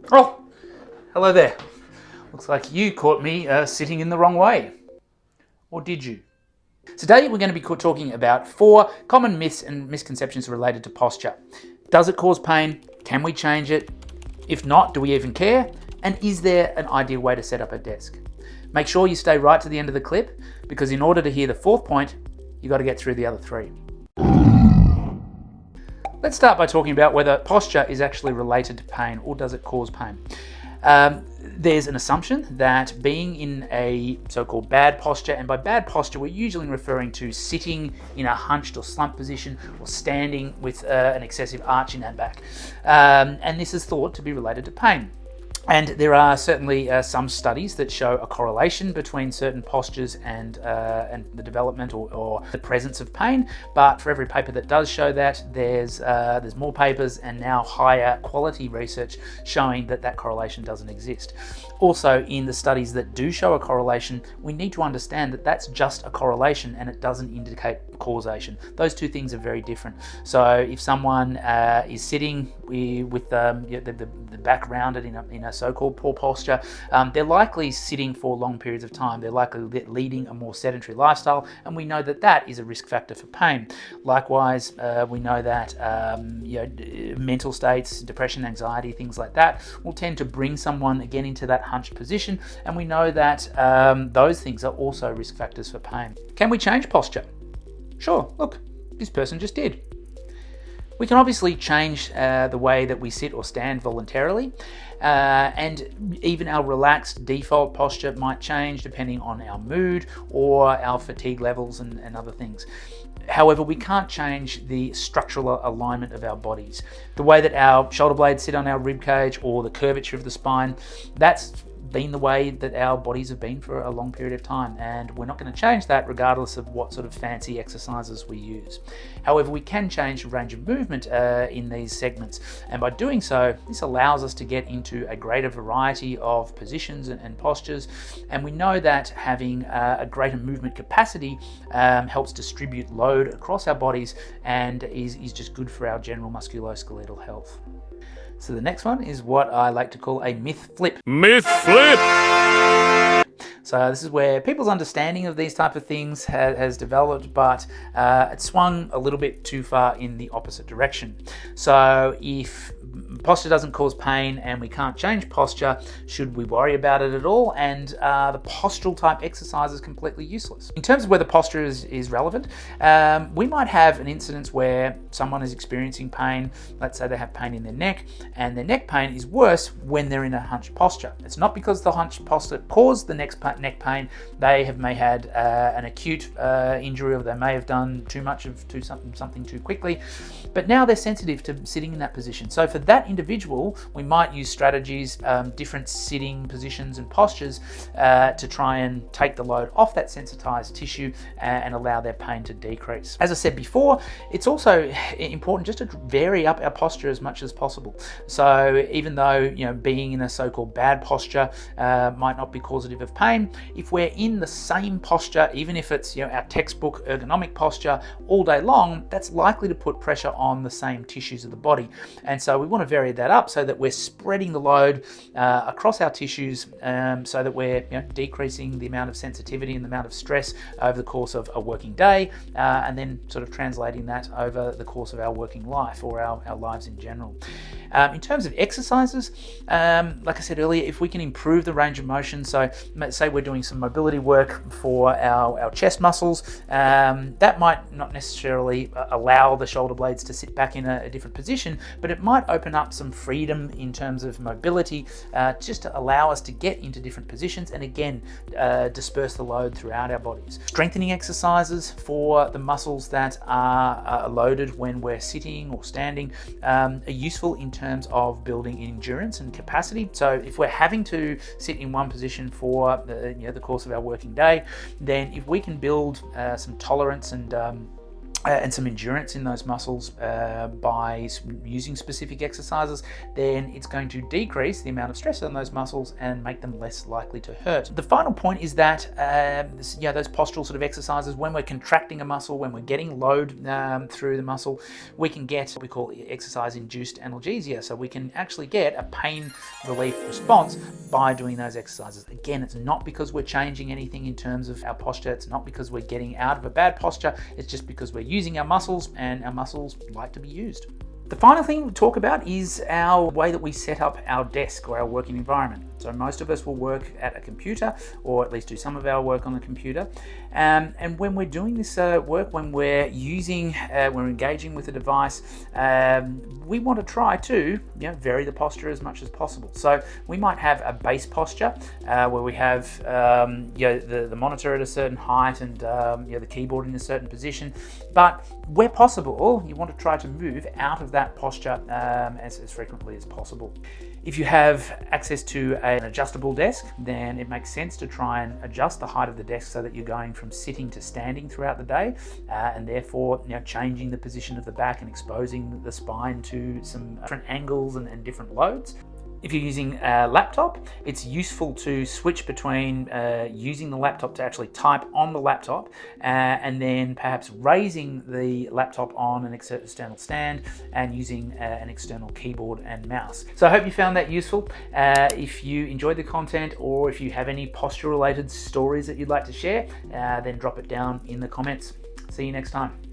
Oh, hello there. Looks like you caught me sitting in the wrong way. Or did you? Today we're going to be talking about 4 common myths and misconceptions related to posture. Does it cause pain? Can we change it? If not, do we even care? And is there an ideal way to set up a desk? Make sure you stay right to the end of the clip, because in order to hear the 4th point, you've got to get through the other 3. Let's start by talking about whether posture is actually related to pain, or does it cause pain. There's an assumption that being in a so-called bad posture, and by bad posture we're usually referring to sitting in a hunched or slumped position, or standing with an excessive arch in our back, and this is thought to be related to pain. And there are certainly some studies that show a correlation between certain postures and the development or the presence of pain. But for every paper that does show that, there's more papers and now higher quality research showing that correlation doesn't exist. Also, in the studies that do show a correlation, we need to understand that that's just a correlation and it doesn't indicate causation. Those two things are very different. So if someone is sitting with the back rounded in a so-called poor posture, they're likely sitting for long periods of time. They're likely leading a more sedentary lifestyle, and we know that is a risk factor for pain. Likewise, we know that mental states, depression, anxiety, things like that will tend to bring someone again into that hunched position, and we know that those things are also risk factors for pain. Can we change posture? Sure, look, this person just did. We can obviously change the way that we sit or stand voluntarily, and even our relaxed default posture might change depending on our mood or our fatigue levels and other things. However, we can't change the structural alignment of our bodies. The way that our shoulder blades sit on our rib cage, or the curvature of the spine, that's been the way that our bodies have been for a long period of time, and we're not going to change that regardless of what sort of fancy exercises we use. However, we can change the range of movement in these segments, and by doing so, this allows us to get into a greater variety of positions and postures, and we know that having a greater movement capacity helps distribute load across our bodies and is just good for our general musculoskeletal health. So the next one is what I like to call a myth flip. Myth flip! So this is where people's understanding of these type of things has developed, but it swung a little bit too far in the opposite direction. So if posture doesn't cause pain and we can't change posture, should we worry about it at all? And the postural type exercise is completely useless. In terms of whether posture is relevant, we might have an incidence where someone is experiencing pain. Let's say they have pain in their neck, and their neck pain is worse when they're in a hunched posture. It's not because the hunched posture caused the neck pain. They may had an acute injury, or they may have done too much of something too quickly, but now they're sensitive to sitting in that position. So for that individual, we might use strategies, different sitting positions and postures to try and take the load off that sensitized tissue and allow their pain to decrease. As I said before, it's also important just to vary up our posture as much as possible. So even though being in a so-called bad posture might not be causative of pain, if we're in the same posture, even if it's our textbook ergonomic posture all day long, that's likely to put pressure on the same tissues of the body. And so we want to vary that up so that we're spreading the load across our tissues, so that we're decreasing the amount of sensitivity and the amount of stress over the course of a working day, and then sort of translating that over the course of our working life, or our lives in general. In terms of exercises, like I said earlier, if we can improve the range of motion, so say we're doing some mobility work for our chest muscles, that might not necessarily allow the shoulder blades to sit back in a different position, but it might open up some freedom in terms of mobility, just to allow us to get into different positions and again disperse the load throughout our bodies. Strengthening exercises for the muscles that are loaded when we're sitting or standing are useful in terms of building endurance and capacity. So if we're having to sit in one position for the course of our working day, then if we can build some tolerance and and some endurance in those muscles by using specific exercises, then it's going to decrease the amount of stress on those muscles and make them less likely to hurt. The final point is that those postural sort of exercises, when we're contracting a muscle, when we're getting load through the muscle, we can get what we call exercise-induced analgesia. So we can actually get a pain relief response by doing those exercises. Again, it's not because we're changing anything in terms of our posture. It's not because we're getting out of a bad posture. It's just because we're using our muscles, and our muscles like to be used. The final thing we'll talk about is our way that we set up our desk or our working environment. So most of us will work at a computer, or at least do some of our work on the computer. And when we're doing this work, when we're engaging with a device, we want to try to vary the posture as much as possible. So we might have a base posture where we have the monitor at a certain height and the keyboard in a certain position. But where possible, you want to try to move out of that posture as frequently as possible. If you have access to an adjustable desk, then it makes sense to try and adjust the height of the desk so that you're going from sitting to standing throughout the day, and therefore changing the position of the back and exposing the spine to some different angles and different loads. If you're using a laptop, it's useful to switch between using the laptop to actually type on the laptop and then perhaps raising the laptop on an external stand and using an external keyboard and mouse. So I hope you found that useful. If you enjoyed the content, or if you have any posture related stories that you'd like to share, then drop it down in the comments. See you next time.